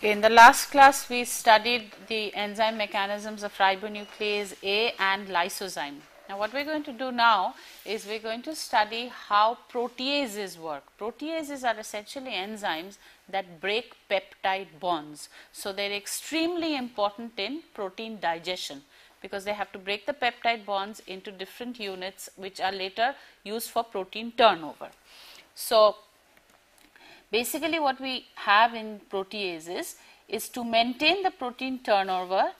Okay, in the last class we studied the enzyme mechanisms of ribonuclease A and lysozyme. Now what we are going to do now is we are going to study how proteases work. Proteases are essentially enzymes that break peptide bonds. So they are extremely important in protein digestion because they have to break the peptide bonds into different units which are later used for protein turnover. So basically what we have in proteases is to maintain the protein turnover.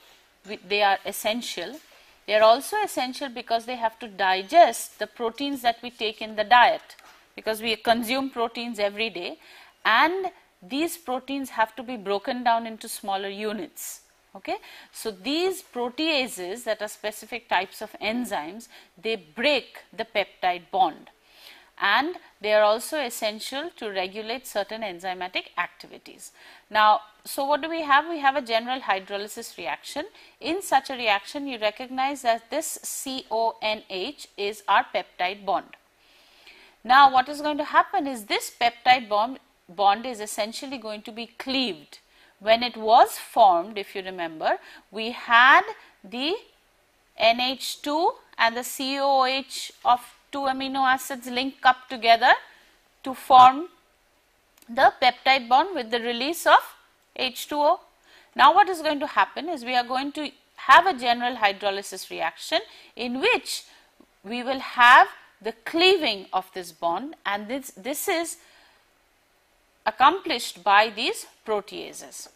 They are essential. They are also essential because they have to digest the proteins that we take in the diet, because we consume proteins every day and these proteins have to be broken down into smaller units. Okay? So these proteases, that are specific types of enzymes, they break the peptide bond. And they are also essential to regulate certain enzymatic activities. Now, so what do we have? We have a general hydrolysis reaction. In such a reaction, you recognize that this CONH is our peptide bond. Now, what is going to happen is this peptide bond is essentially going to be cleaved. When it was formed, if you remember, we had the NH2 and the COOH of two amino acids link up together to form the peptide bond with the release of H2O. Now what is going to happen is we are going to have a general hydrolysis reaction in which we will have the cleaving of this bond, and this is accomplished by these proteases.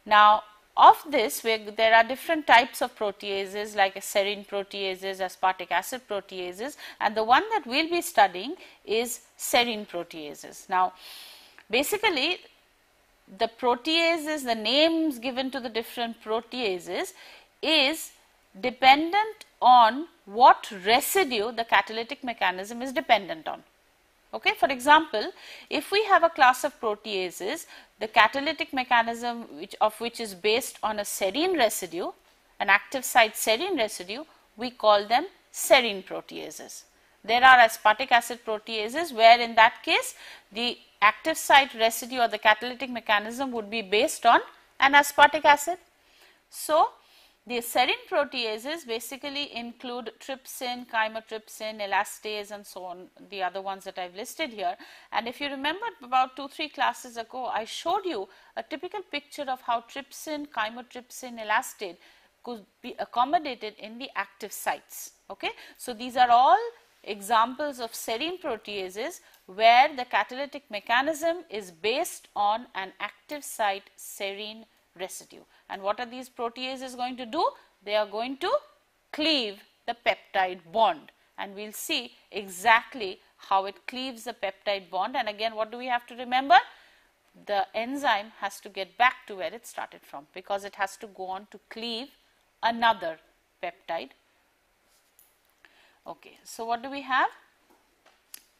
Now of this, there are different types of proteases like serine proteases, aspartic acid proteases, and the one that we will be studying is serine proteases. Now basically the proteases, the names given to the different proteases is dependent on what residue the catalytic mechanism is dependent on. Okay, for example, if we have a class of proteases, the catalytic mechanism of which is based on a serine residue, an active site serine residue, we call them serine proteases. There are aspartic acid proteases where in that case the active site residue or the catalytic mechanism would be based on an aspartic acid. So the serine proteases basically include trypsin, chymotrypsin, elastase and so on, the other ones that I have listed here. And if you remember about 2-3 classes ago, I showed you a typical picture of how trypsin, chymotrypsin, elastase could be accommodated in the active sites. Okay? So these are all examples of serine proteases where the catalytic mechanism is based on an active site serine residue. And what are these proteases going to do? They are going to cleave the peptide bond, and we will see exactly how it cleaves the peptide bond. And again, what do we have to remember? The enzyme has to get back to where it started from because it has to go on to cleave another peptide. Okay, so what do we have?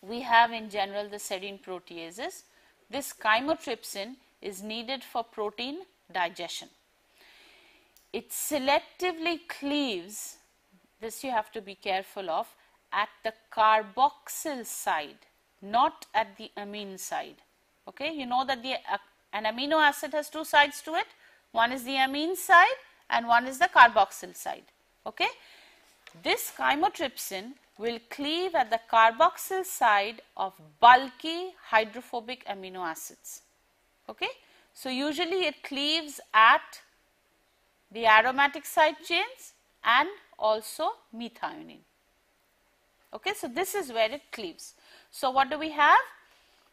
We have in general the serine proteases. This chymotrypsin is needed for protein digestion. It selectively cleaves, this you have to be careful of, at the carboxyl side, not at the amine side. Okay, you know that an amino acid has two sides to it. One is the amine side and one is the carboxyl side. Okay, this chymotrypsin will cleave at the carboxyl side of bulky hydrophobic amino acids. Okay, so usually it cleaves at the aromatic side chains and also methionine. Okay, so this is where it cleaves. So what do we have?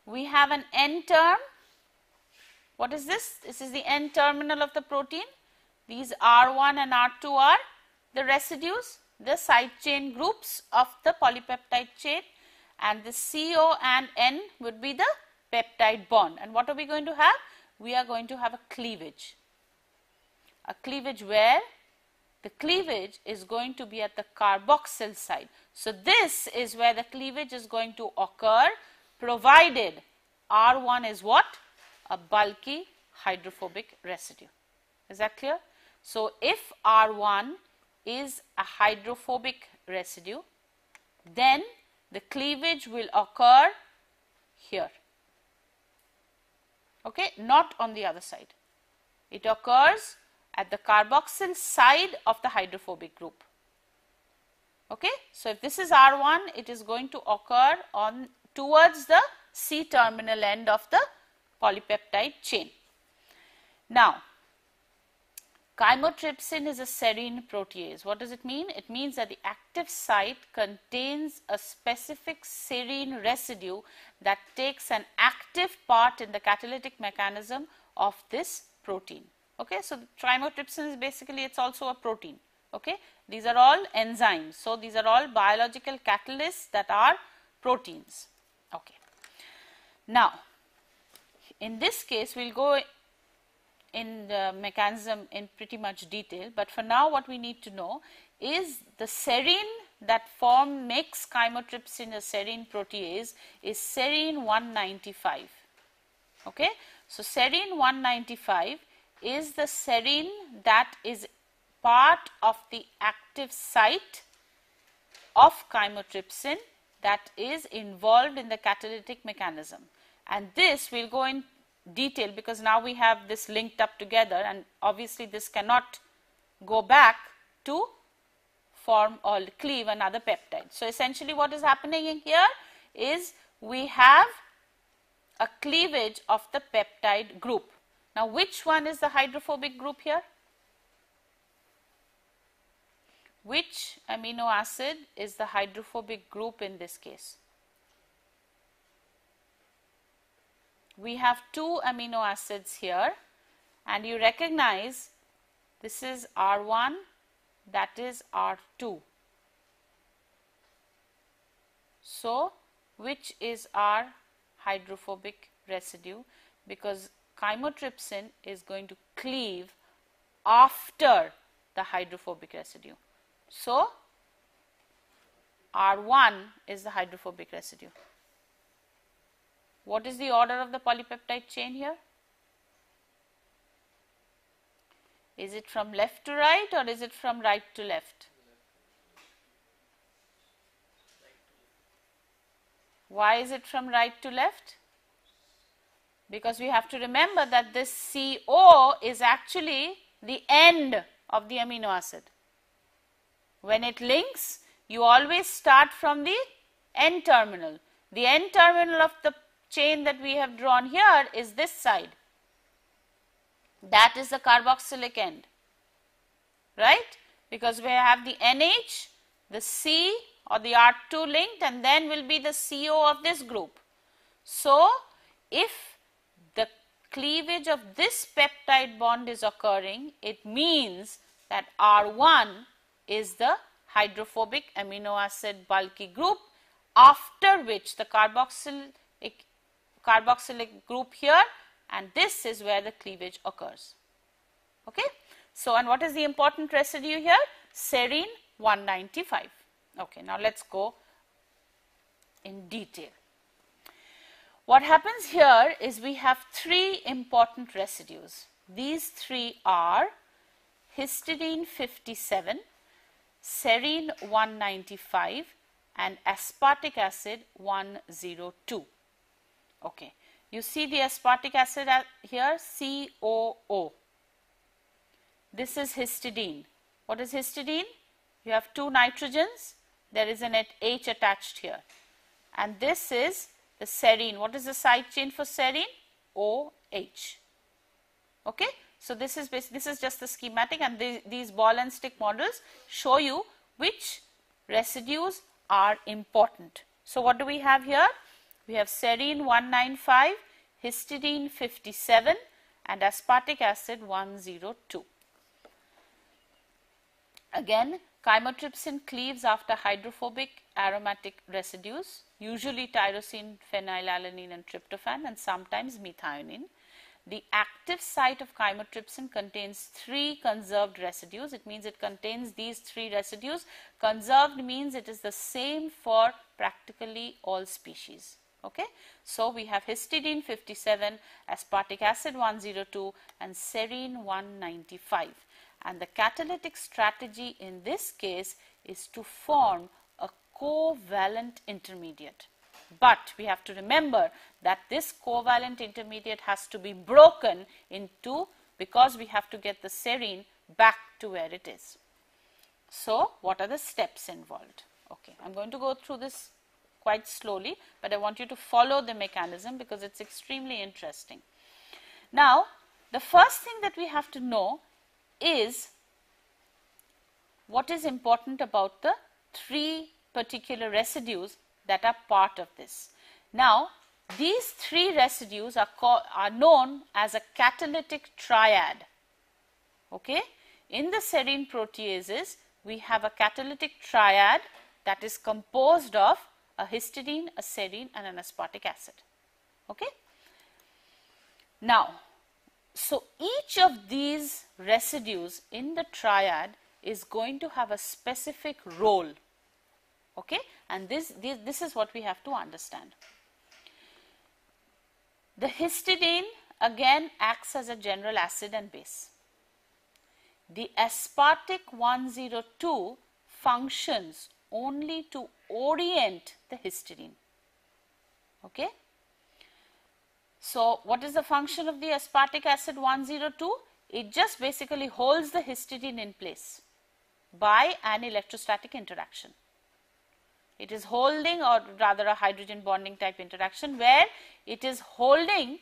We have an N term. What is this? This is the N terminal of the protein. These R1 and R2 are the residues, the side chain groups of the polypeptide chain, and the CO and N would be the peptide bond. And what are we going to have? We are going to have a cleavage. A cleavage where the cleavage is going to be at the carboxyl side. So this is where the cleavage is going to occur, provided R1 is what? A bulky hydrophobic residue. Is that clear? So if R1 is a hydrophobic residue, then the cleavage will occur here. okay, not on the other side. It occurs at the carboxyl side of the hydrophobic group. Okay. So, if this is R1, it is going to occur on towards the C terminal end of the polypeptide chain. Now, chymotrypsin is a serine protease. What does it mean? It means that the active site contains a specific serine residue that takes an active part in the catalytic mechanism of this protein. Okay, so chymotrypsin is basically, it's also a protein. Okay, these are all enzymes. So, these are all biological catalysts that are proteins. Okay. Now, in this case, we will go in the mechanism in pretty much detail, but for now what we need to know is the serine that makes chymotrypsin a serine protease is serine 195. Okay. So, serine 195 is the serine that is part of the active site of chymotrypsin that is involved in the catalytic mechanism, and this we will go in detail because now we have this linked up together, and obviously this cannot go back to form or cleave another peptide. So, essentially what is happening in here is we have a cleavage of the peptide group. Now, which one is the hydrophobic group here? Which amino acid is the hydrophobic group in this case? We have two amino acids here, and you recognize this is R1, that is R2. So, which is our hydrophobic residue? Because chymotrypsin is going to cleave after the hydrophobic residue. So, R1 is the hydrophobic residue. What is the order of the polypeptide chain here? Is it from left to right or is it from right to left? Why is it from right to left? Because we have to remember that this CO is actually the end of the amino acid. When it links, you always start from the N terminal. The N terminal of the chain that we have drawn here is this side. That is the carboxylic end, right? Because we have the NH, the C or the R2 linked, and then will be the CO of this group. So, if the cleavage of this peptide bond is occurring, it means that R1 is the hydrophobic amino acid bulky group, after which the carboxylic group here, and this is where the cleavage occurs. Okay. So, and what is the important residue here? Serine 195. Okay. Now, let us go in detail. What happens here is we have three important residues. These three are histidine 57, serine 195 and aspartic acid 102. Okay. You see the aspartic acid here, COO. This is histidine. What is histidine? You have two nitrogens, there is an H attached here, and this is the serine. What is the side chain for serine? OH. Okay. So, this is just the schematic, and these ball and stick models show you which residues are important. So, what do we have here? We have serine 195, histidine 57 and aspartic acid 102. Again, chymotrypsin cleaves after hydrophobic aromatic residues, usually tyrosine, phenylalanine and tryptophan, and sometimes methionine. The active site of chymotrypsin contains three conserved residues. It means it contains these three residues. Conserved means it is the same for practically all species. Okay. So, we have histidine 57, aspartic acid 102 and serine 195. And the catalytic strategy in this case is to form a covalent intermediate. But we have to remember that this covalent intermediate has to be broken into, because we have to get the serine back to where it is. So, what are the steps involved? Okay, I am going to go through this quite slowly, but I want you to follow the mechanism because it is extremely interesting. Now, the first thing that we have to know is what is important about the three particular residues that are part of this. Now, these three residues are known as a catalytic triad. Okay? In the serine proteases, we have a catalytic triad that is composed of a histidine, a serine and an aspartic acid. Okay? Now, so each of these residues in the triad is going to have a specific role. Okay? And this is what we have to understand. The histidine again acts as a general acid and base. The aspartic 102 functions only to orient the histidine. Okay? So, what is the function of the aspartic acid 102? It just basically holds the histidine in place by an electrostatic interaction. It is holding, or rather a hydrogen bonding type interaction, where it is holding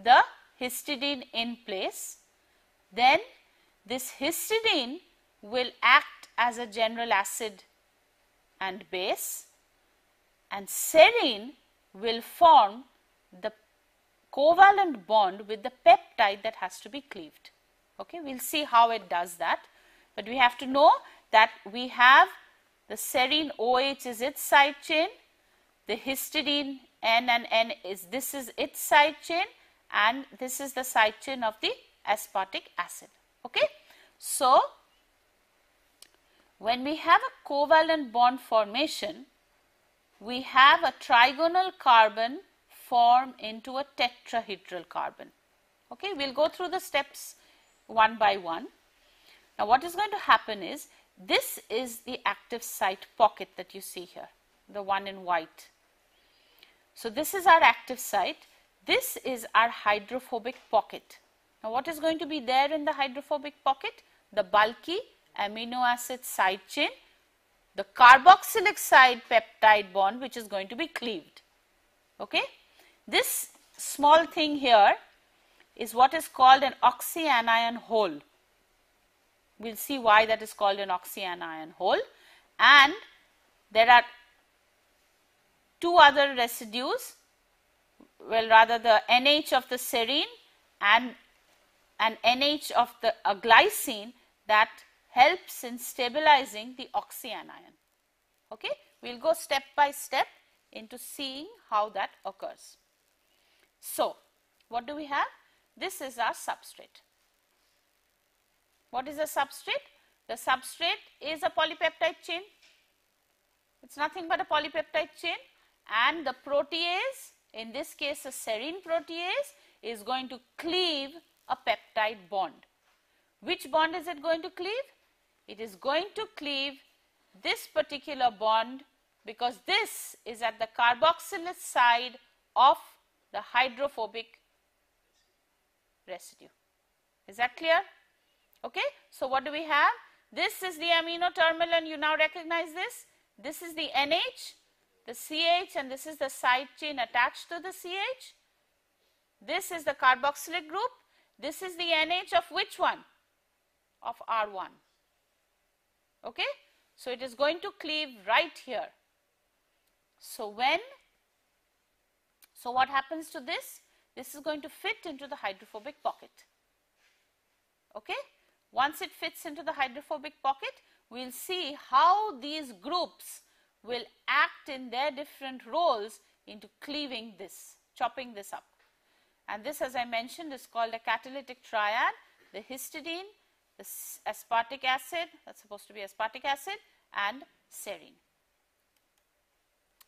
the histidine in place. Then this histidine will act as a general acid and base, and serine will form the covalent bond with the peptide that has to be cleaved. Okay, we will see how it does that, but we have to know that we have the serine OH is its side chain, the histidine N and N is its side chain, and this is the side chain of the aspartic acid. Okay? So, when we have a covalent bond formation, we have a trigonal carbon form into a tetrahedral carbon. Okay? We will go through the steps one by one. Now, what is going to happen is, this is the active site pocket that you see here, the one in white. So, this is our active site, this is our hydrophobic pocket. Now, what is going to be there in the hydrophobic pocket? The bulky amino acid side chain, the carboxylic side peptide bond which is going to be cleaved. Okay? This small thing here is what is called an oxyanion hole. We will see why that is called an oxyanion hole, and there are two other residues, well rather the NH of the serine and an NH of the glycine that helps in stabilizing the oxyanion. Okay? We will go step by step into seeing how that occurs. So, what do we have? This is our substrate. What is a substrate? The substrate is a polypeptide chain. It is nothing but a polypeptide chain, and the protease, in this case a serine protease, is going to cleave a peptide bond. Which bond is it going to cleave? It is going to cleave this particular bond, because this is at the carboxylate side of the hydrophobic residue. Is that clear? Okay. So, what do we have? This is the amino terminal, and you now recognize this. This is the NH, the CH, and this is the side chain attached to the CH. This is the carboxylic group. This is the NH of which one? Of R1. Okay. So, it is going to cleave right here. So, what happens to this? This is going to fit into the hydrophobic pocket. Okay. Once it fits into the hydrophobic pocket, we will see how these groups will act in their different roles into cleaving this, chopping this up. And this, as I mentioned, is called a catalytic triad: the histidine, the aspartic acid, that is supposed to be aspartic acid, and serine.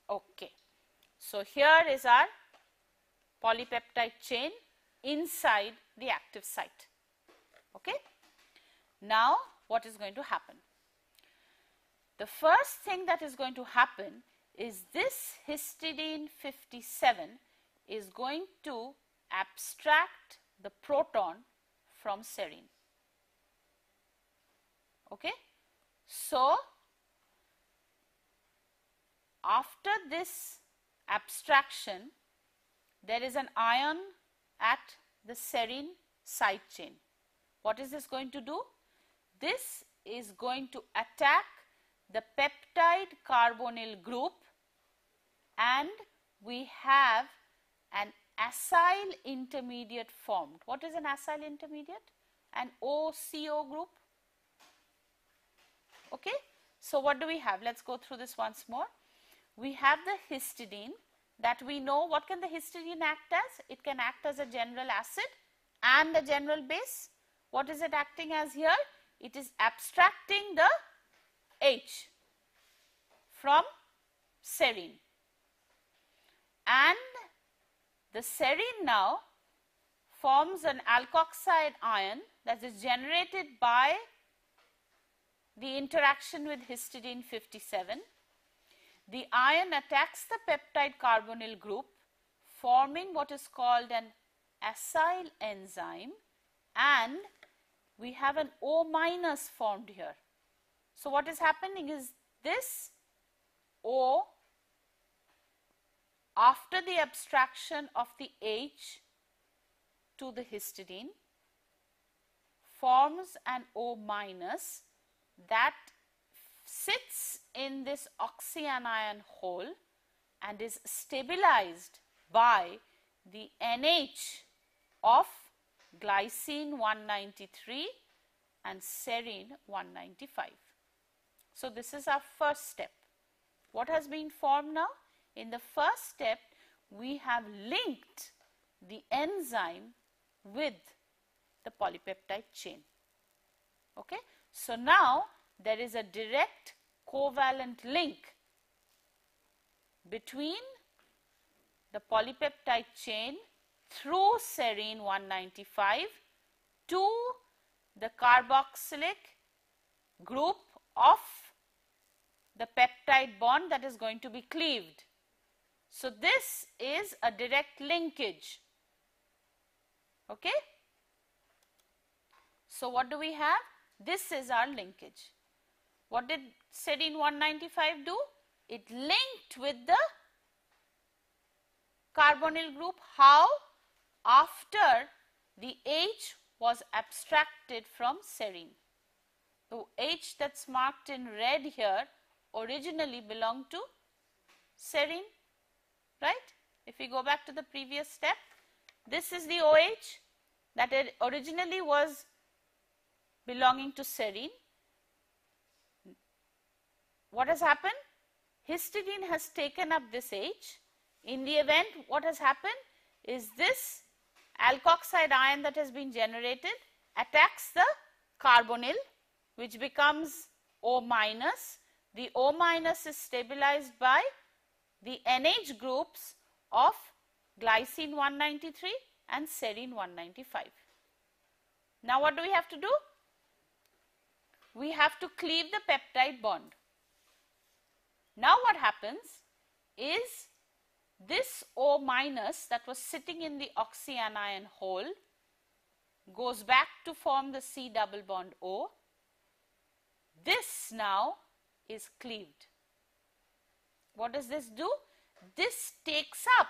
Okay. So, here is our polypeptide chain inside the active site. Okay. Now, what is going to happen? The first thing that is going to happen is this histidine 57 is going to abstract the proton from serine. Okay. So, after this abstraction, there is an ion at the serine side chain. What is this going to do? This is going to attack the peptide carbonyl group, and we have an acyl intermediate formed. What is an acyl intermediate? An OCO group. Okay. So, what do we have? Let us go through this once more. We have the histidine that we know. What can the histidine act as? It can act as a general acid and a general base. What is it acting as here? It is abstracting the H from serine, and the serine now forms an alkoxide ion that is generated by the interaction with histidine 57. The ion attacks the peptide carbonyl group, forming what is called an acyl enzyme, and we have an O minus formed here. So, what is happening is this O, after the abstraction of the H to the histidine, forms an O minus that sits in this oxyanion hole and is stabilized by the NH of glycine 193 and serine 195. So, this is our first step. What has been formed now? In the first step, we have linked the enzyme with the polypeptide chain. Okay. So, now there is a direct covalent link between the polypeptide chain through serine 195 to the carboxylic group of the peptide bond that is going to be cleaved. So, this is a direct linkage. Okay. So, what do we have? This is our linkage. What did serine 195 do? It linked with the carbonyl group. How? After the H was abstracted from serine. The H that is marked in red here originally belonged to serine, right? If we go back to the previous step, this is the OH that originally was belonging to serine. What has happened? Histidine has taken up this H. In the event, what has happened is this alkoxide ion that has been generated attacks the carbonyl, which becomes O minus. The O minus is stabilized by the NH groups of glycine 193 and serine 195. Now, what do we have to do? We have to cleave the peptide bond. Now, what happens is this O minus that was sitting in the oxyanion hole goes back to form the C double bond O. This now is cleaved. What does this do? This takes up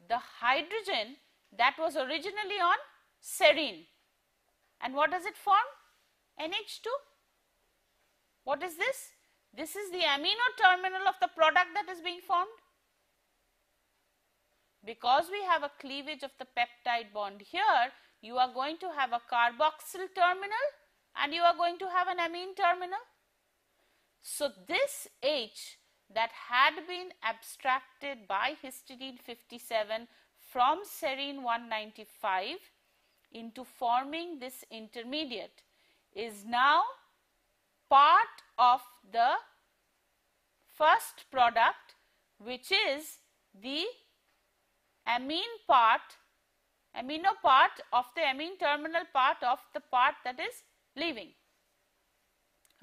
the hydrogen that was originally on serine. And what does it form? NH2. What is this? This is the amino terminal of the product that is being formed. Because we have a cleavage of the peptide bond here, you are going to have a carboxyl terminal and you are going to have an amine terminal. So, this H that had been abstracted by histidine 57 from serine 195 into forming this intermediate is now part of the first product, which is the amine part, amino part of the amine terminal part of the part that is leaving,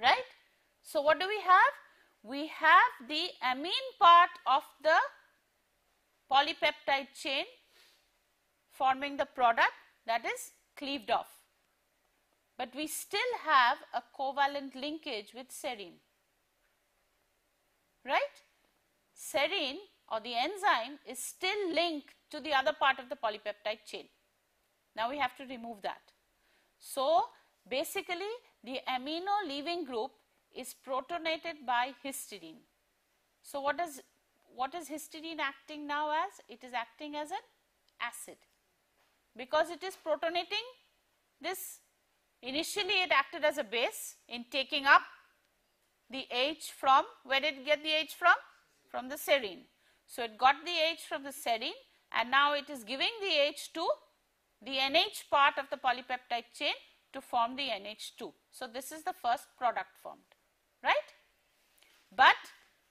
right. So, what do we have? We have the amine part of the polypeptide chain forming the product that is cleaved off. but we still have a covalent linkage with serine, right? Serine or the enzyme is still linked to the other part of the polypeptide chain. Now we have to remove that. So basically the amino leaving group is protonated by histidine. So what is histidine acting now as? It is acting as an acid, because it is protonating this. Initially it acted as a base in taking up the H from, where did it get the H from? From the serine. So it got the H from the serine, and now it is giving the H to the NH part of the polypeptide chain to form the NH2. So this is the first product formed, right? But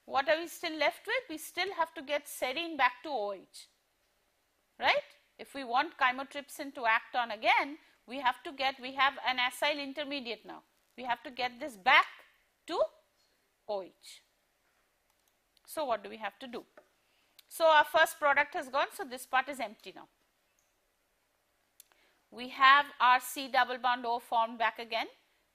what are we still left with? We still have to get serine back to OH, right? If we want chymotrypsin to act on again, we have an acyl intermediate now. We have to get this back to OH. So what do we have to do? So our first product has gone, so this part is empty now. We have our C double bond O formed back again,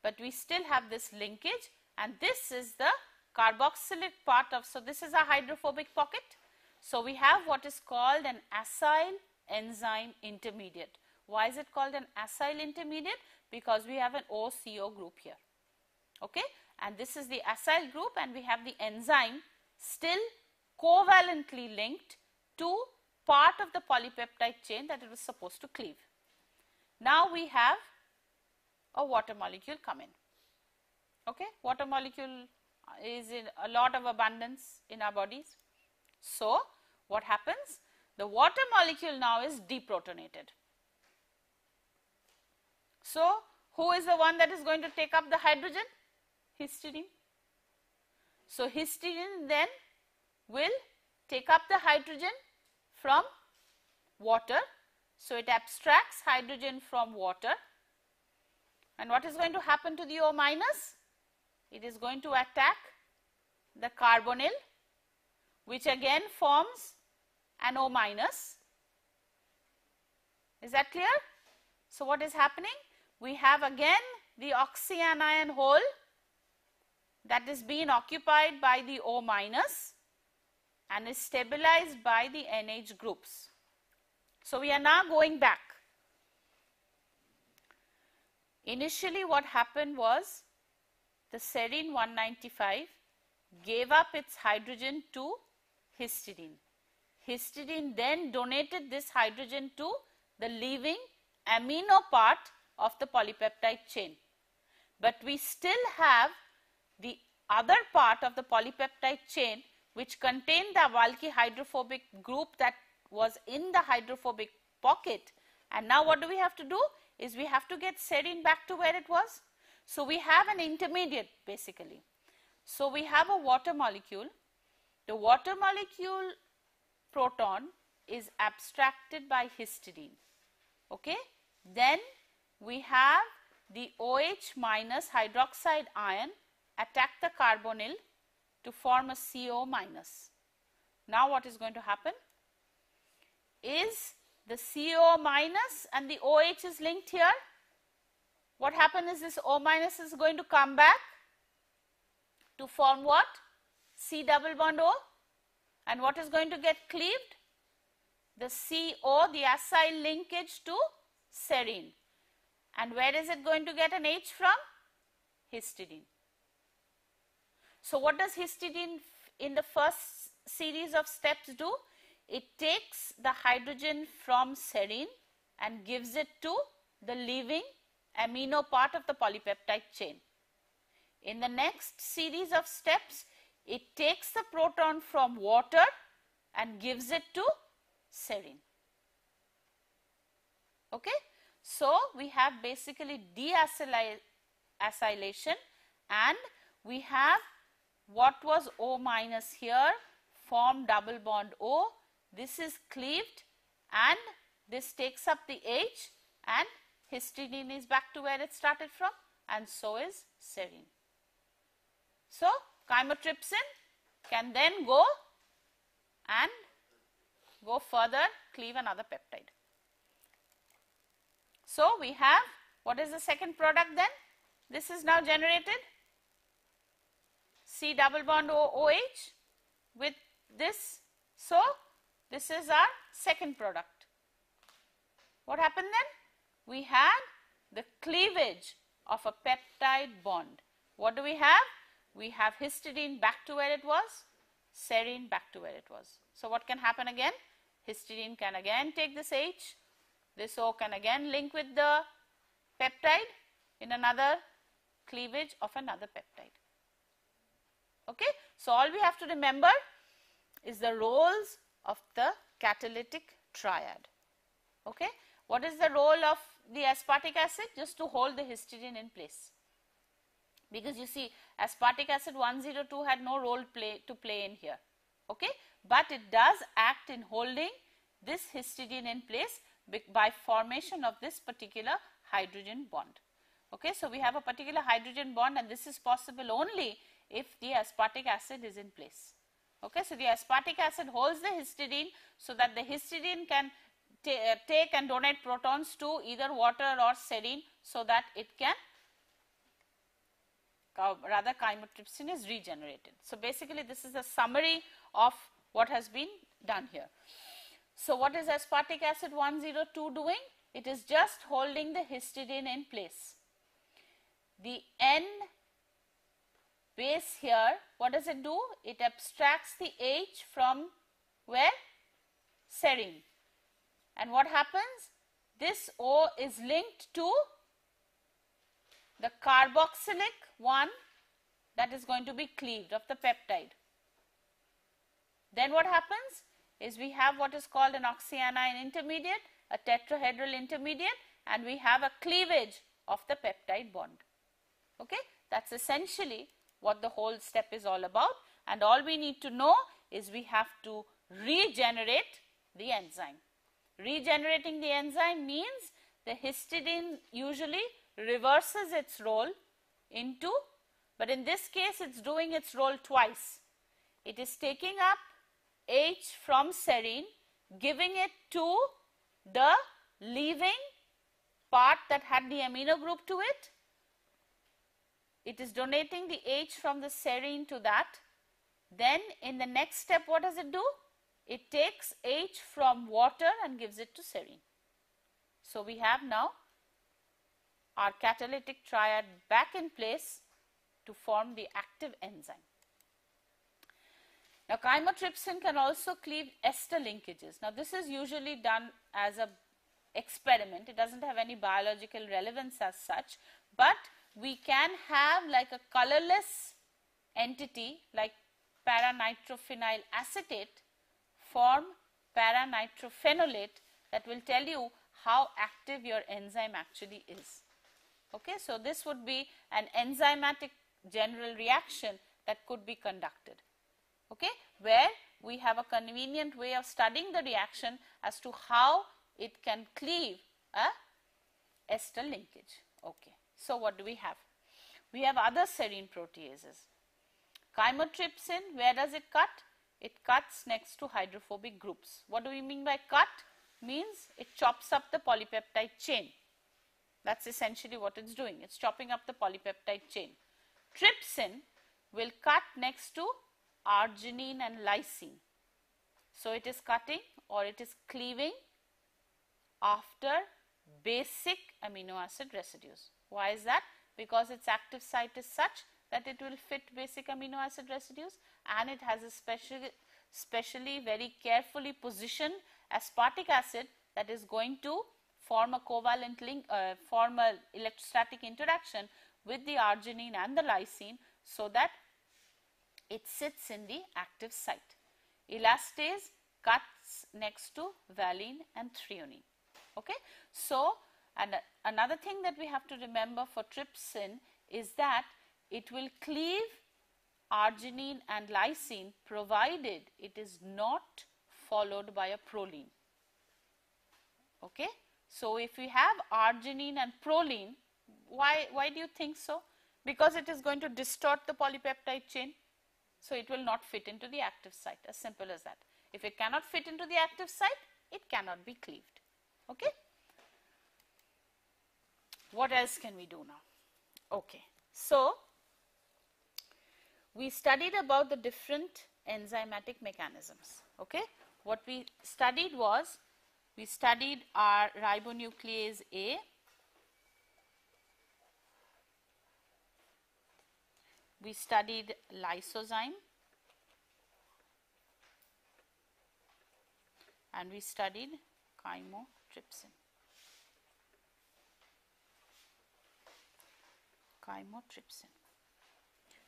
but we still have this linkage, and this is the carboxylic part of, so this is a hydrophobic pocket. So we have what is called an acyl enzyme intermediate. Why is it called an acyl intermediate? Because we have an OCO group here, okay, and this is the acyl group, and we have the enzyme still covalently linked to part of the polypeptide chain that it was supposed to cleave. Now we have a water molecule come in, okay. Water molecule is in a lot of abundance in our bodies. So what happens? The water molecule now is deprotonated. So who is the one that is going to take up the hydrogen? Histidine. So histidine then will take up the hydrogen from water. So it abstracts hydrogen from water, and what is going to happen to the O minus? It is going to attack the carbonyl, which again forms an O minus. Is that clear? So what is happening? We have again the oxyanion hole that is being occupied by the O minus and is stabilized by the NH groups. So we are now going back. Initially what happened was the serine 195 gave up its hydrogen to histidine. Histidine then donated this hydrogen to the leaving amino part of the polypeptide chain. But we still have the other part of the polypeptide chain which contained the bulky hydrophobic group that was in the hydrophobic pocket, and now what do we have to do is we have to get serine back to where it was. So we have an intermediate basically. So we have a water molecule. The water molecule proton is abstracted by histidine, okay. Then we have the OH minus hydroxide ion attack the carbonyl to form a CO minus. Now what is going to happen is the CO minus and the OH is linked here. What happens is this O minus is going to come back to form what? C double bond O, and what is going to get cleaved? The CO, the acyl linkage to serine. And where is it going to get an H from? Histidine. So what does histidine in the first series of steps do? It takes the hydrogen from serine and gives it to the leaving amino part of the polypeptide chain. In the next series of steps, it takes the proton from water and gives it to serine. Okay? So we have basically deacylation, and we have what was O minus here form double bond O. This is cleaved and this takes up the H, and histidine is back to where it started from, and so is serine. So chymotrypsin can then go and go further, cleave another peptide. So we have What is the second product then? This is now generated. C double bond OH with this. So, this is our second product. What happened then? We had the cleavage of a peptide bond. What do we have? We have histidine back to where it was, serine back to where it was. So, what can happen again? Histidine can again take this H, this O can again link with the peptide in another cleavage of another peptide. Okay? So, all we have to remember is the roles of the catalytic triad. Okay? What is the role of the aspartic acid? Just to hold the histidine in place. Because you see, aspartic acid 102 had no role to play in here. Okay? But it does act in holding this histidine in place by formation of this particular hydrogen bond. Okay? So, we have a particular hydrogen bond, and this is possible only if the aspartic acid is in place. Okay? So, the aspartic acid holds the histidine so that the histidine can take and donate protons to either water or serine, so that it can rather chymotrypsin is regenerated. So, basically this is a summary of what has been done here. So, what is aspartic acid 102 doing? It is just holding the histidine in place. The N base here, what does it do? It abstracts the H from where? Serine. And what happens? This O is linked to the carboxylic one that is going to be cleaved of the peptide. Then what happens is we have what is called an oxyanion intermediate, a tetrahedral intermediate, and we have a cleavage of the peptide bond. Okay? That's essentially what the whole step is all about, and all we need to know is we have to regenerate the enzyme. Regenerating the enzyme means the histidine usually reverses its role into, but in this case it is doing its role twice. It is taking up H from serine, giving it to the leaving part that had the amino group to it. It is donating the H from the serine to that. Then in the next step, what does it do? It takes H from water and gives it to serine. So, we have now our catalytic triad back in place to form the active enzyme. Now, chymotrypsin can also cleave ester linkages. Now, this is usually done as an experiment. It does not have any biological relevance as such, but we can have like a colorless entity like paranitrophenyl acetate form paranitrophenolate that will tell you how active your enzyme actually is. Okay, so this would be an enzymatic general reaction that could be conducted. Okay, where we have a convenient way of studying the reaction as to how it can cleave a ester linkage. Okay, so what do we have? We have other serine proteases. Chymotrypsin, where does it cut? It cuts next to hydrophobic groups. What do we mean by cut? Means it chops up the polypeptide chain. That's essentially what it's doing. It's chopping up the polypeptide chain. Trypsin will cut next to arginine and lysine. So, it is cutting or it is cleaving after basic amino acid residues. Why is that? Because its active site is such that it will fit basic amino acid residues, and it has a specially very carefully positioned aspartic acid that is going to form a covalent link, form a electrostatic interaction with the arginine and the lysine, so that it sits in the active site. Elastase cuts next to valine and threonine. Okay? So, and another thing that we have to remember for trypsin is that it will cleave arginine and lysine provided it is not followed by a proline. Okay? So, if we have arginine and proline, why do you think so? Because it is going to distort the polypeptide chain. So, it will not fit into the active site, as simple as that. If it cannot fit into the active site, it cannot be cleaved. Okay? what else can we do now? Okay, so we studied about the different enzymatic mechanisms. Okay, what we studied was, we studied our ribonuclease A, we studied lysozyme, and we studied chymotrypsin.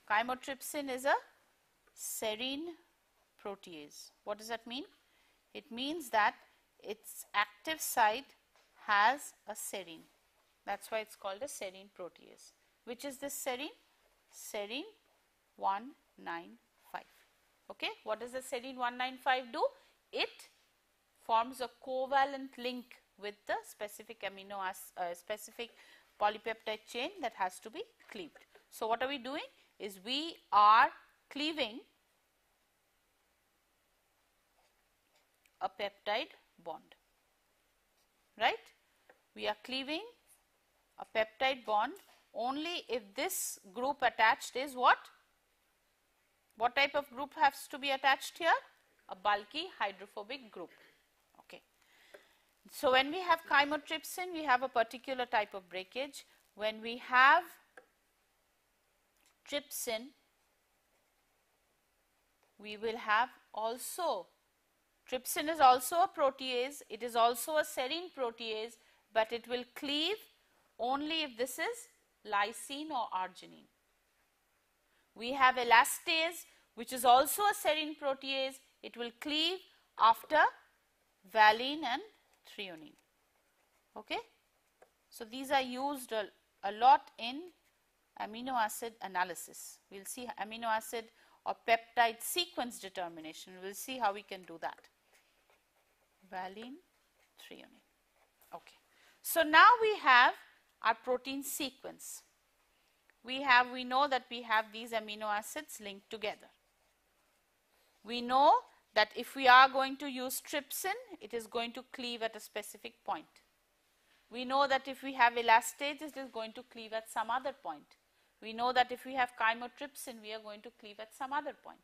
Chymotrypsin is a serine protease. What does that mean? It means that its active site has a serine. That's why it's called a serine protease. Which is this serine? Serine 195. Okay, what does the serine 195 do? It forms a covalent link with the specific amino acid, specific polypeptide chain that has to be cleaved. So what are we doing? Is we are cleaving a peptide bond, right? We are cleaving a peptide bond only if this group attached is what? What type of group has to be attached here? A bulky hydrophobic group. Okay. So when we have chymotrypsin, we have a particular type of breakage. When we have trypsin, we will have also, trypsin is also a protease, it is also a serine protease, but it will cleave only if this is lysine or arginine. We have elastase, which is also a serine protease, it will cleave after valine and threonine. Okay? So these are used a lot in amino acid analysis. We will see amino acid or peptide sequence determination. We will see how we can do that. Valine, threonine. Okay. So now we have our protein sequence. We know that we have these amino acids linked together. We know that if we are going to use trypsin, it is going to cleave at a specific point. We know that if we have elastase, it is going to cleave at some other point. We know that if we have chymotrypsin, we are going to cleave at some other point.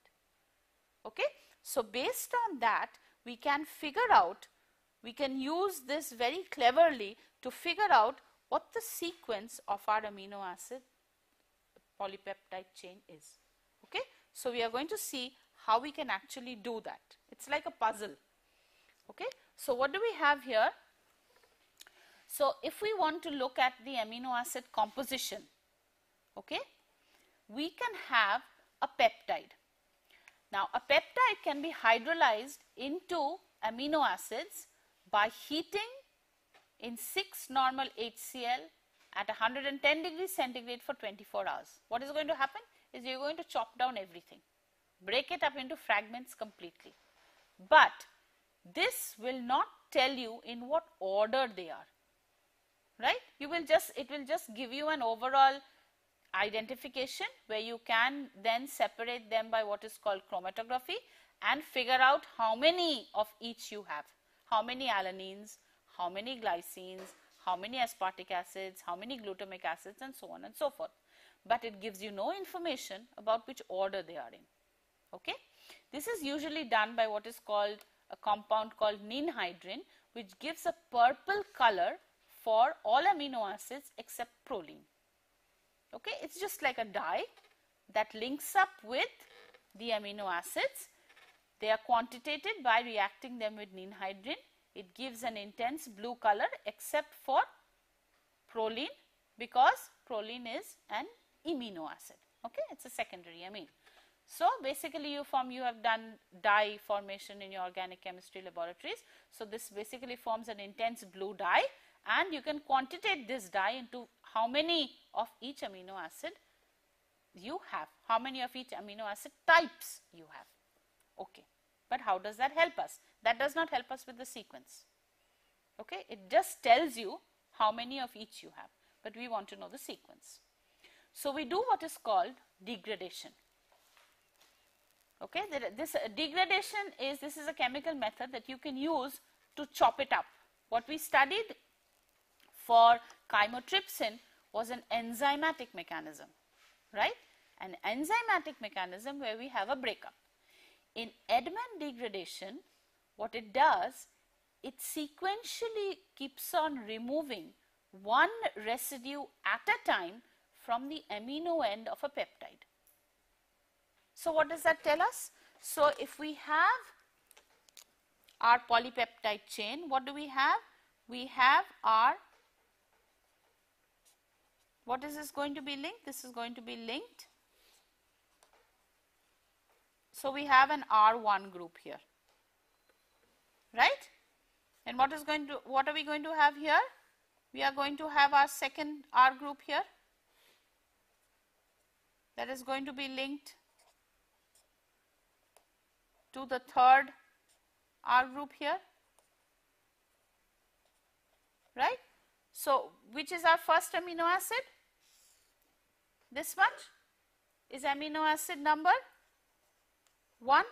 Okay? So based on that, we can figure out, we can use this very cleverly to figure out what the sequence of our amino acid polypeptide chain is. Okay? So we are going to see how we can actually do that. It's like a puzzle. Okay? So what do we have here? So if we want to look at the amino acid composition, okay, we can have a peptide. Now a peptide can be hydrolyzed into amino acids by heating in 6 normal HCl at 110 degrees centigrade for 24 hours. What is going to happen is you are going to chop down everything, break it up into fragments completely. But this will not tell you in what order they are, right? It will just give you an overall identification where you can then separate them by what is called chromatography and figure out how many of each you have, how many alanines, how many glycines, how many aspartic acids, how many glutamic acids, and so on and so forth. But it gives you no information about which order they are in. Okay? This is usually done by what is called a compound called ninhydrin, which gives a purple color for all amino acids except proline. Okay? It's just like a dye that links up with the amino acids. They are quantitated by reacting them with ninhydrin. It gives an intense blue color except for proline, because proline is an amino acid. Okay? It's a secondary amine. So basically you have done dye formation in your organic chemistry laboratories. So this basically forms an intense blue dye, and you can quantitate this dye into how many of each amino acid you have, how many of each amino acid types you have. Okay. But how does that help us? That does not help us with the sequence. Okay? It just tells you how many of each you have, but we want to know the sequence. So we do what is called degradation. Okay? This degradation is, this is a chemical method that you can use to chop it up. What we studied for chymotrypsin was an enzymatic mechanism, right? An enzymatic mechanism where we have a breakup. In Edman degradation, what it does, it sequentially keeps on removing one residue at a time from the amino end of a peptide. So what does that tell us? So if we have our polypeptide chain, what do we have? We have our, what is this going to be linked? This is going to be linked. So we have an R1 group here, right? And what are we going to have here? We are going to have our second R group here that is going to be linked to the third R group here, right? So which is our first amino acid? This much is amino acid number 1,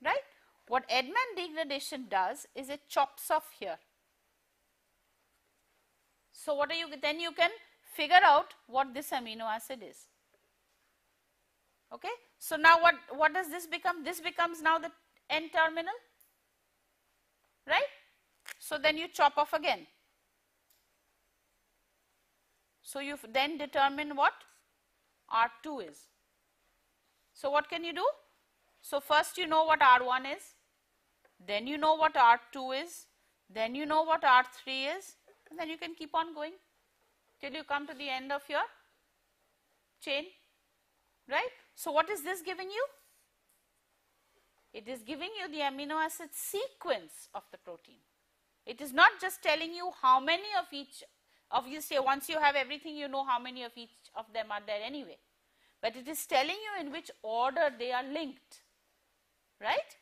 right? What Edman degradation does is it chops off here. So what then you can figure out what this amino acid is. Okay. So now what does this become? This becomes now the N terminal, right? So then you chop off again. So you then determine what R2 is. So what can you do? So first you know what R1 is, then you know what R2 is, then you know what R3 is, and then you can keep on going till you come to the end of your chain, right? So what is this giving you? It is giving you the amino acid sequence of the protein. It is not just telling you how many of each of you say, once you have everything, you know how many of each of them are there anyway. But it is telling you in which order they are linked, right?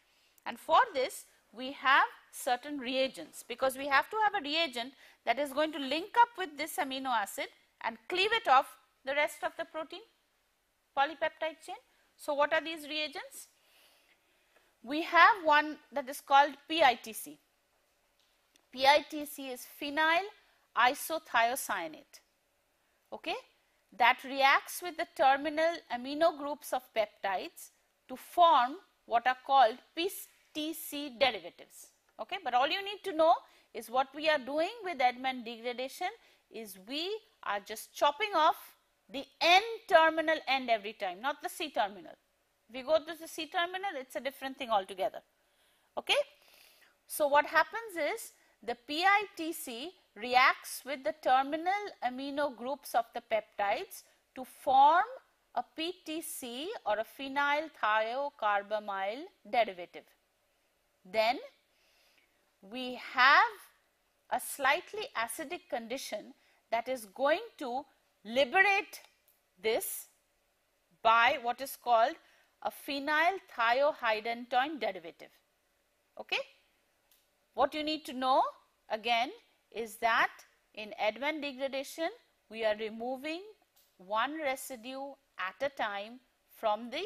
And for this, we have certain reagents, because we have to have a reagent that is going to link up with this amino acid and cleave it off the rest of the protein polypeptide chain. So what are these reagents? We have one that is called PITC. PITC is phenyl isothiocyanate, okay, that reacts with the terminal amino groups of peptides to form what are called PTC derivatives, okay. But all you need to know is what we are doing with Edman degradation is we are just chopping off the N terminal end every time, not the C terminal. If we go to the C terminal, it's a different thing altogether, okay. So what happens is the PITC reacts with the terminal amino groups of the peptides to form a PTC or a phenyl thiocarbamyl derivative. Then we have a slightly acidic condition that is going to liberate this by what is called a phenyl thiohydantoin derivative, okay. What you need to know again is that in Edman degradation, we are removing one residue at a time from the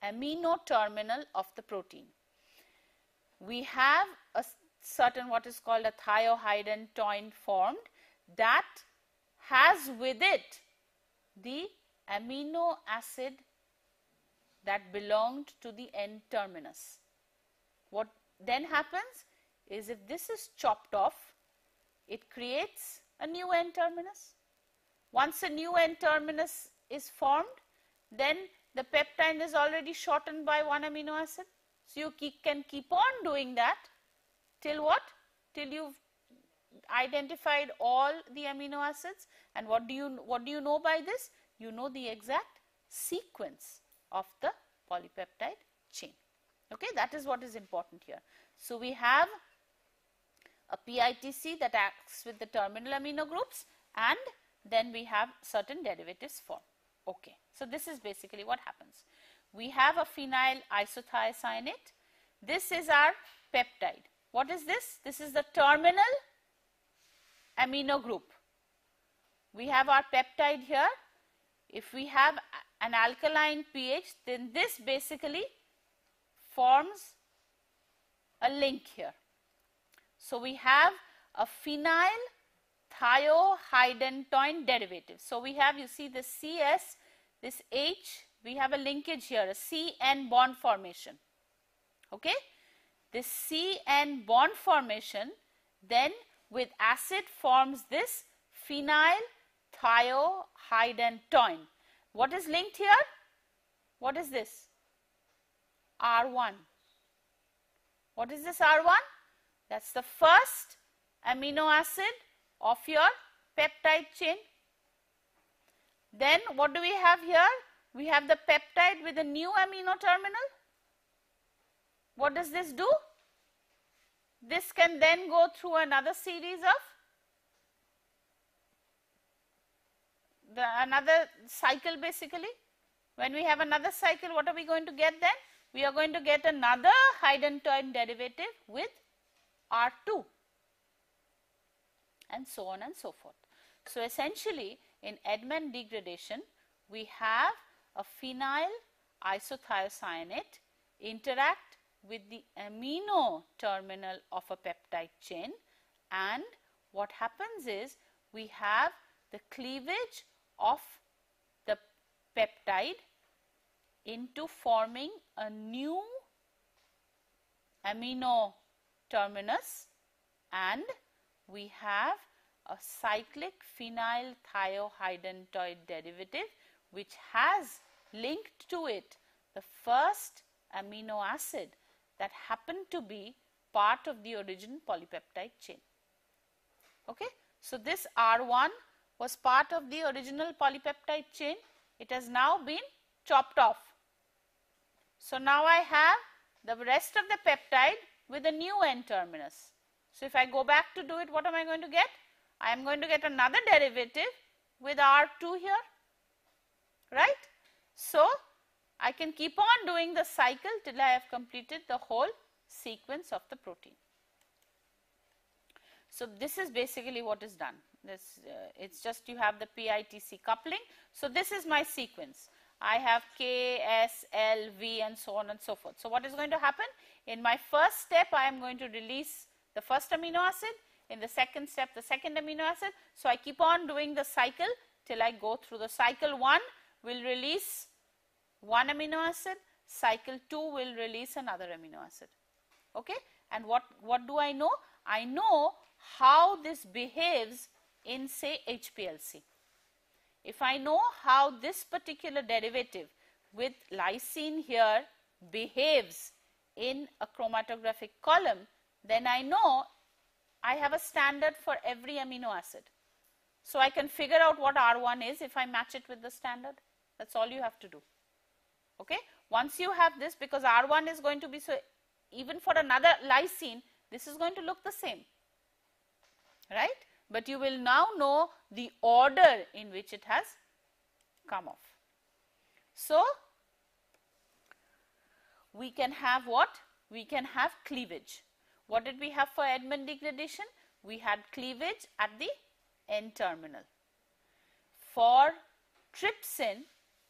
amino terminal of the protein. We have a certain what is called a thiohydantoin formed that has with it the amino acid that belonged to the N terminus. What then happens is if this is chopped off, it creates a new N terminus. Once a new N terminus is formed, then the peptide is already shortened by one amino acid. So you can keep on doing that till what? Till you've identified all the amino acids. And what do you know by this? You know the exact sequence of the polypeptide chain. Okay, that is what is important here. So we have a PITC that acts with the terminal amino groups, and then we have certain derivatives formed. Okay, so this is basically what happens. We have a phenyl isothiocyanate. This is our peptide. What is this? This is the terminal amino group. We have our peptide here. If we have an alkaline pH, then this basically forms a link here. So we have a phenyl thiohydantoin derivative. So, we have, you see this CS, this H, we have a linkage here, a CN bond formation. Okay? This CN bond formation then with acid forms this phenyl thiohydantoin. What is linked here? What is this? R1. What is this R1? That's the first amino acid of your peptide chain. Then what do we have here? We have the peptide with a new amino terminal. What does this do? This can then go through another series of another cycle basically. When we have another cycle, what are we going to get then? We are going to get another hydantoin derivative with R2 and so on and so forth. So, essentially in Edman degradation, we have a phenyl isothiocyanate interact with the amino terminal of a peptide chain, and what happens is we have the cleavage of the peptide into forming a new amino terminus, and we have a cyclic phenyl thiohydantoid derivative which has linked to it the first amino acid that happened to be part of the original polypeptide chain. Okay? So, this R1 was part of the original polypeptide chain. It has now been chopped off. So, now I have the rest of the peptide with a new N terminus. So, if I go back to do it, what am I going to get? I am going to get another derivative with R2 here, right. So, I can keep on doing the cycle till I have completed the whole sequence of the protein. So, this is basically what is done. This it's just you have the PITC coupling. So, this is my sequence. I have K, S, L, V and so on and so forth. So, what is going to happen? In my first step, I am going to release the first amino acid. In the second step, the second amino acid. So, I keep on doing the cycle till I go through the cycle 1 will release one amino acid, cycle 2 will release another amino acid. Okay? And what do I know? I know how this behaves in say HPLC. If I know how this particular derivative with lysine here behaves in a chromatographic column, then I know I have a standard for every amino acid. So, I can figure out what R1 is if I match it with the standard. That is all you have to do. Okay? Once you have this, because R1 is going to be, so even for another lysine, this is going to look the same, right? But you will now know the order in which it has come off. So, we can have what? We can have cleavage. What did we have for Edman degradation? We had cleavage at the N terminal. For trypsin,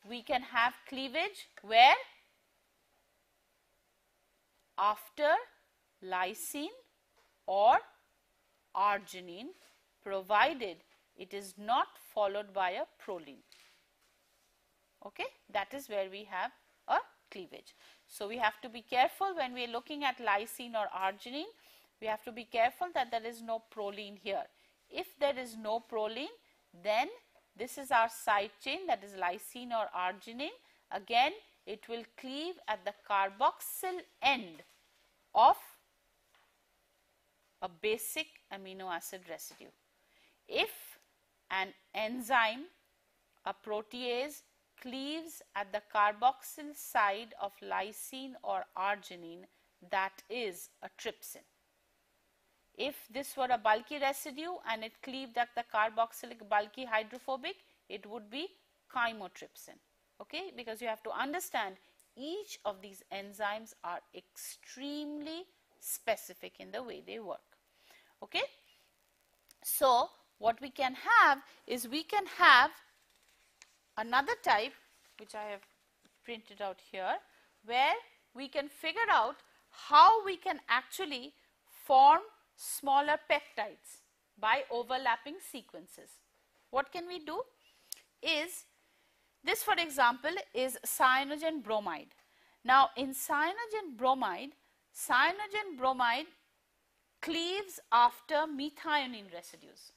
we can have cleavage where? After lysine or arginine, provided it is not followed by a proline. Okay? That is where we have a cleavage. So, we have to be careful when we are looking at lysine or arginine, we have to be careful that there is no proline here. If there is no proline, then this is our side chain, that is lysine or arginine. Again, it will cleave at the carboxyl end of a basic amino acid residue. If an enzyme, a protease, cleaves at the carboxyl side of lysine or arginine, that is a trypsin. If this were a bulky residue and it cleaved at the carboxylic bulky hydrophobic, it would be chymotrypsin. Okay? Because you have to understand each of these enzymes are extremely specific in the way they work. Okay? So, what we can have is we can have another type which I have printed out here, where we can figure out how we can actually form smaller peptides. by overlapping sequences. What can we do is, this for example is cyanogen bromide. Now in cyanogen bromide cleaves after methionine residues.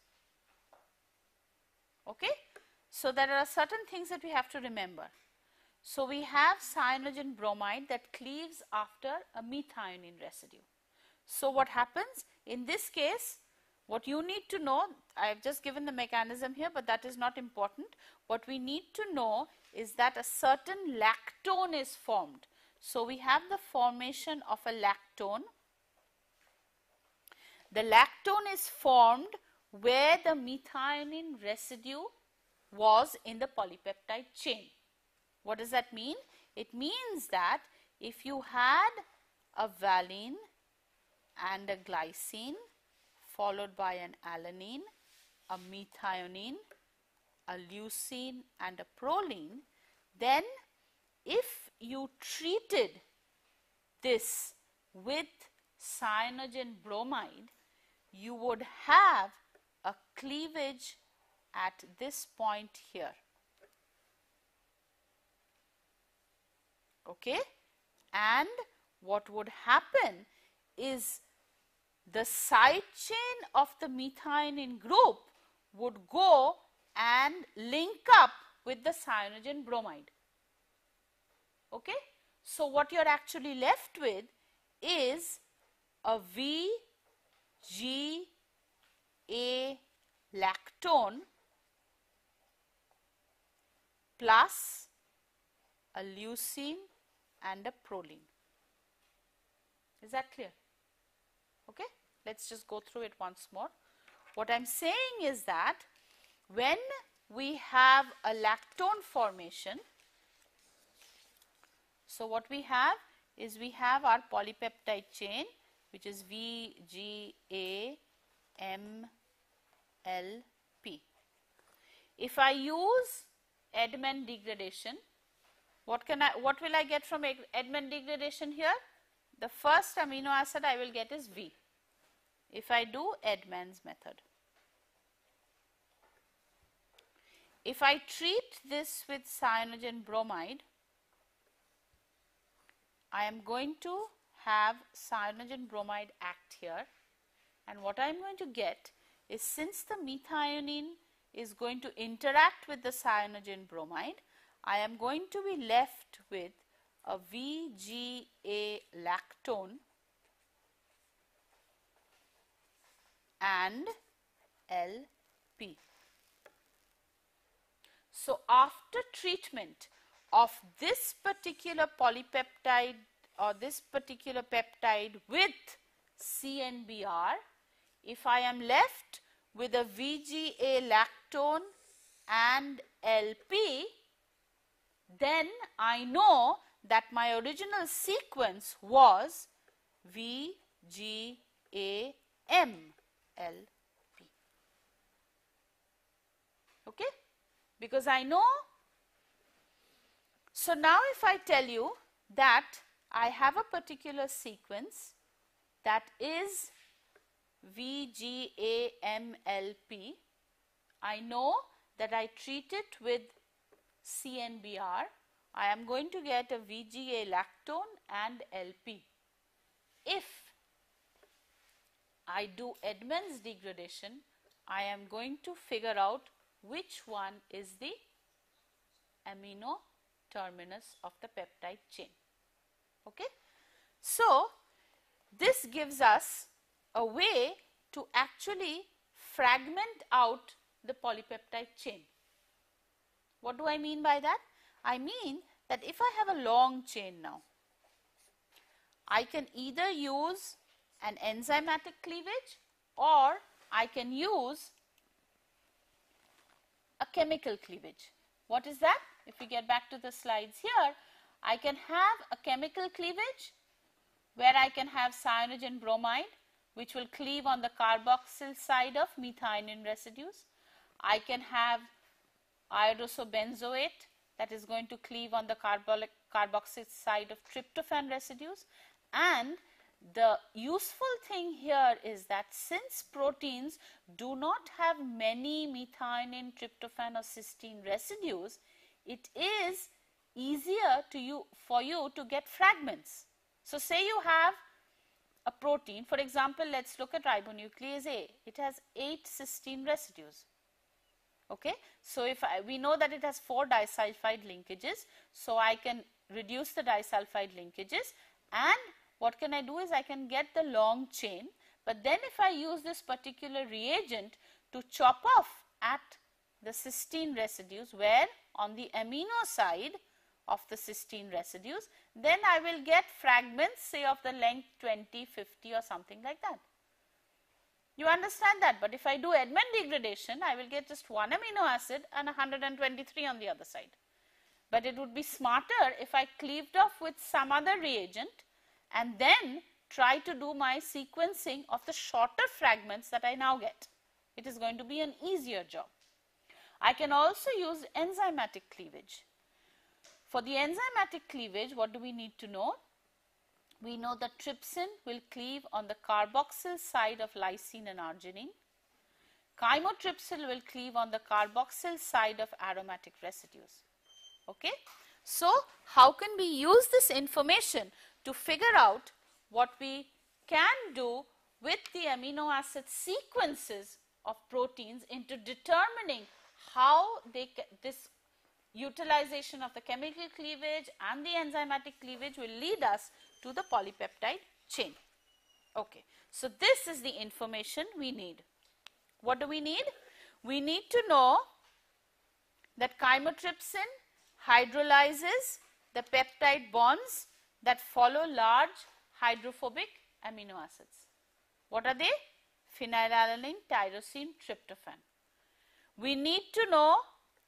Okay? So there are certain things that we have to remember. So we have cyanogen bromide that cleaves after a methionine residue. So what happens in this case, what you need to know, I have just given the mechanism here, but that is not important. What we need to know is that a certain lactone is formed. So we have the formation of a lactone. The lactone is formed where the methionine residue was in the polypeptide chain. What does that mean? It means that if you had a valine and a glycine followed by an alanine, a methionine, a leucine and a proline, then if you treated this with cyanogen bromide, you would have a cleavage at this point here. Okay? And what would happen is the side chain of the methionine group would go and link up with the cyanogen bromide. Okay? So what you are actually left with is a VGA lactone plus a leucine and a proline. Is that clear? Okay, let's just go through it once more. What I'm saying is that when we have a lactone formation, so what we have is we have our polypeptide chain, which is VGAMLP. If I use Edman degradation, what will I get from Edman degradation here? The first amino acid I will get is V. If I do Edman's method. If I treat this with cyanogen bromide, I am going to have cyanogen bromide act here, and what I am going to get is, since the methionine is going to interact with the cyanogen bromide, I am going to be left with a VGA lactone and LP. So after treatment of this particular polypeptide or this particular peptide with CNBR, if I am left with a VGA lactone and LP, then I know that my original sequence was VGAMLP. Okay? Because I know. So now if I tell you that I have a particular sequence that is VGAMLP, I know that I treat it with CNBR, I am going to get a VGA lactone and LP. If I do Edman's degradation, I am going to figure out which one is the amino terminus of the peptide chain. Okay? So this gives us a way to actually fragment out the polypeptide chain. What do I mean by that? I mean that if I have a long chain now, I can either use an enzymatic cleavage or I can use a chemical cleavage. What is that? If we get back to the slides here, I can have a chemical cleavage where I can have cyanogen bromide, which will cleave on the carboxyl side of methionine residues. I can have iodosobenzoate that is going to cleave on the carboxyl side of tryptophan residues, and the useful thing here is that since proteins do not have many methionine, tryptophan or cysteine residues, it is easier for you to get fragments. So, say you have a protein, for example, let us look at ribonuclease A. It has 8 cysteine residues. Okay. So, if we know that it has 4 disulfide linkages, so I can reduce the disulfide linkages, and what can I do is I can get the long chain, but then if I use this particular reagent to chop off at the cysteine residues, where on the amino side of the cysteine residues, then I will get fragments, say of the length 20, 50 or something like that. You understand that, but if I do Edman degradation, I will get just one amino acid and 123 on the other side. But it would be smarter if I cleaved off with some other reagent and then try to do my sequencing of the shorter fragments that I now get. It is going to be an easier job. I can also use enzymatic cleavage. For the enzymatic cleavage, what do we need to know? We know that trypsin will cleave on the carboxyl side of lysine and arginine. Chymotrypsil will cleave on the carboxyl side of aromatic residues. Okay? So, how can we use this information to figure out what we can do with the amino acid sequences of proteins into determining how this utilization of the chemical cleavage and the enzymatic cleavage will lead us to the polypeptide chain. Okay. So, this is the information we need. What do we need? We need to know that chymotrypsin hydrolyzes the peptide bonds that follow large hydrophobic amino acids. What are they? Phenylalanine, tyrosine, tryptophan. We need to know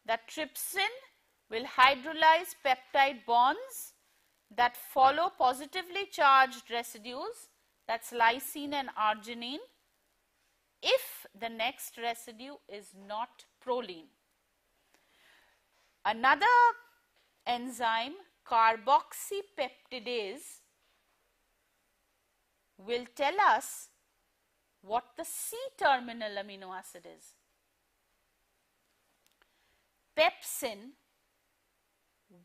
that trypsin will hydrolyze peptide bonds that follow positively charged residues, that is lysine and arginine, if the next residue is not proline. Another enzyme, carboxypeptidase, will tell us what the C-terminal amino acid is. Pepsin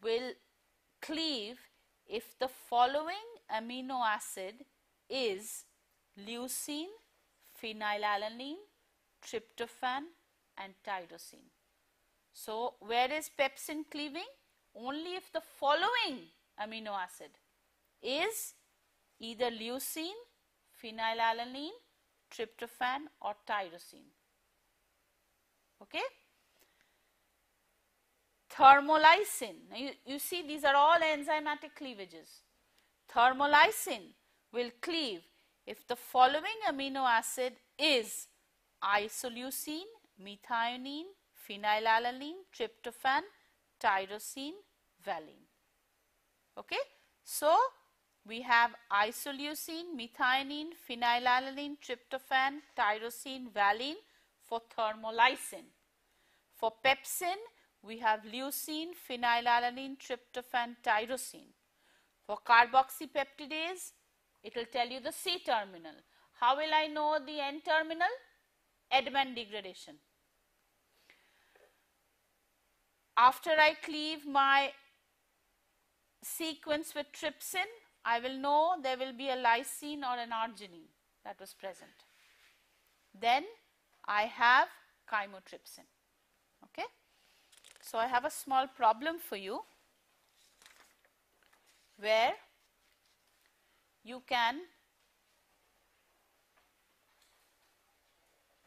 will cleave if the following amino acid is leucine, phenylalanine, tryptophan and tyrosine. So, where is pepsin cleaving? Only if the following amino acid is either leucine, phenylalanine, tryptophan or tyrosine. Okay? Thermolysin. Now you see these are all enzymatic cleavages. Thermolysin will cleave if the following amino acid is isoleucine, methionine, phenylalanine, tryptophan, tyrosine, valine. Okay? So, we have isoleucine, methionine, phenylalanine, tryptophan, tyrosine, valine for thermolysin. For pepsin, we have leucine, phenylalanine, tryptophan, tyrosine. For carboxypeptidase, it will tell you the C-terminal. How will I know the N-terminal? Edman degradation. After I cleave my sequence with trypsin, I will know there will be a lysine or an arginine that was present. Then I have chymotrypsin. Okay? So, I have a small problem for you where you can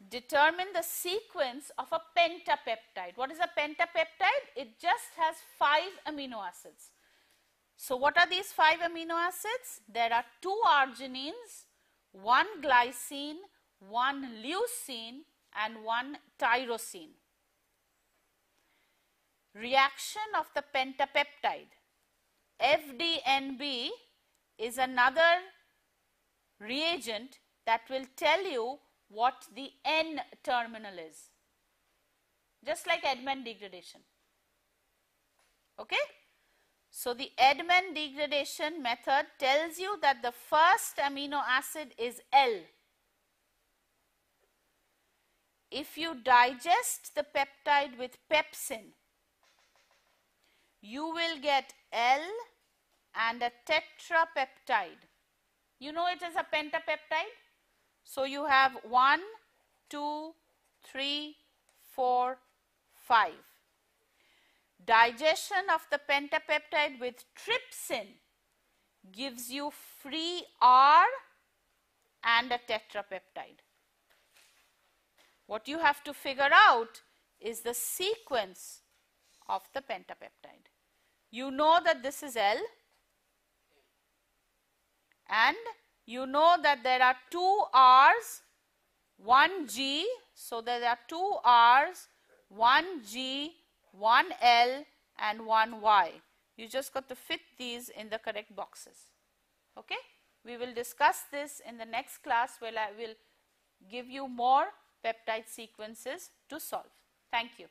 determine the sequence of a pentapeptide. What is a pentapeptide? It just has 5 amino acids. So, what are these 5 amino acids? There are 2 arginines, 1 glycine, 1 leucine and 1 tyrosine. Reaction of the pentapeptide. FDNB is another reagent that will tell you what the N-terminal is, just like Edman degradation. Okay? So the Edman degradation method tells you that the first amino acid is L. If you digest the peptide with pepsin, you will get L and a tetrapeptide. You know it is a pentapeptide. So you have 1, 2, 3, 4, 5. Digestion of the pentapeptide with trypsin gives you free R and a tetrapeptide. What you have to figure out is the sequence of the pentapeptide. You know that this is L, and you know that there are 2 R's, 1 G, so there are 2 R's, 1 G, 1 L and 1 Y. You just got to fit these in the correct boxes. Okay? We will discuss this in the next class where I will give you more peptide sequences to solve. Thank you.